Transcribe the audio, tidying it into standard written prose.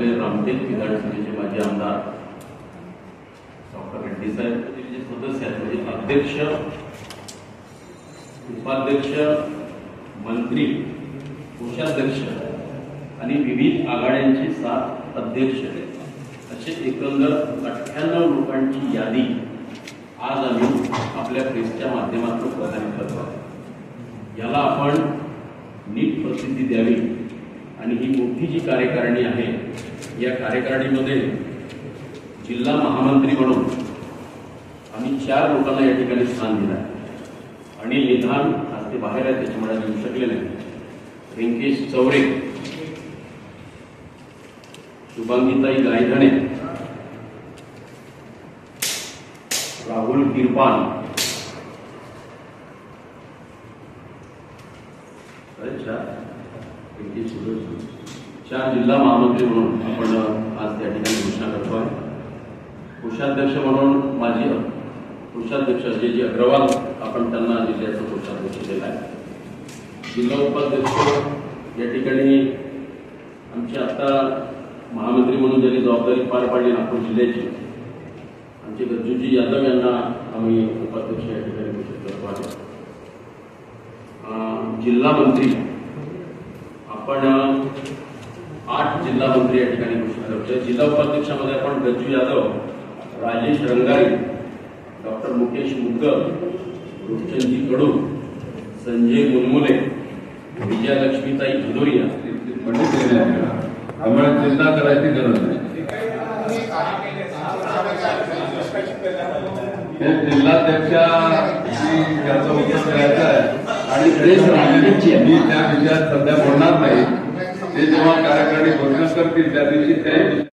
आपले रामटेक विधानसभेचे माजी आमदार डॉक्टर रेड्डी साहेब जे सदस्य आहेत, म्हणजे अध्यक्ष, उपाध्यक्ष, मंत्री, कोषाध्यक्ष आणि विविध आघाड्यांचे 7 अध्यक्ष, असे एकंदर 98 लोकांची यादी आज आम्ही आपल्या प्रेसच्या माध्यमातून प्रसारित करतो. याला आपण नीट प्रसिद्धी द्यावी आणि ही मोठी जी कार्यकारिणी आहे, या कार्यकारिणीमध्ये जिल्हा महामंत्री म्हणून आम्ही 4 लोकांना या ठिकाणी स्थान दिलं आहे. अनिल निधान आज ते बाहेर आहे, त्याच्यामुळे येऊ शकले नाही. व्यंकेश चौरे, शुभांगीताई गायधणे, राहुल किरपान, 4 जिल्हा महामंत्री म्हणून आपण आज त्या ठिकाणी घोषणा करतोय. कोषाध्यक्ष म्हणून माजी कोषाध्यक्ष अजयजी अग्रवाल आपण त्यांना जिल्ह्याचं कोषाध्यक्ष दिलं आहे. जिल्हा उपाध्यक्ष या ठिकाणी आमची आता महामंत्री म्हणून ज्यांनी जबाबदारी पार पाडली नागपूर जिल्ह्याची, आमचे गज्जूजी यादव यांना आम्ही उपाध्यक्ष या ठिकाणी घोषित करतो आहे. जिल्हा मंत्री आपण 8 जिल्हा मंत्री या ठिकाणी घोषित करतोय. जिल्हा उपाध्यक्षामध्ये आपण गज्जू यादव, राजेश रंगारी, डॉक्टर मुकेश मुदगल, रुपचंदजी कडू, संजय मुनमुले, विजयलक्ष्मीताई भदोरिया. आम्हाला चिंता करायची गरज नाही. हे जिल्हाध्यक्षाची त्याचा उत्तर द्यायचं आहे आणि मी त्या विषयात सध्या बोलणार नाही. ते जेव्हा कार्यकारिणी घोषणा करतील त्या दिवशी ते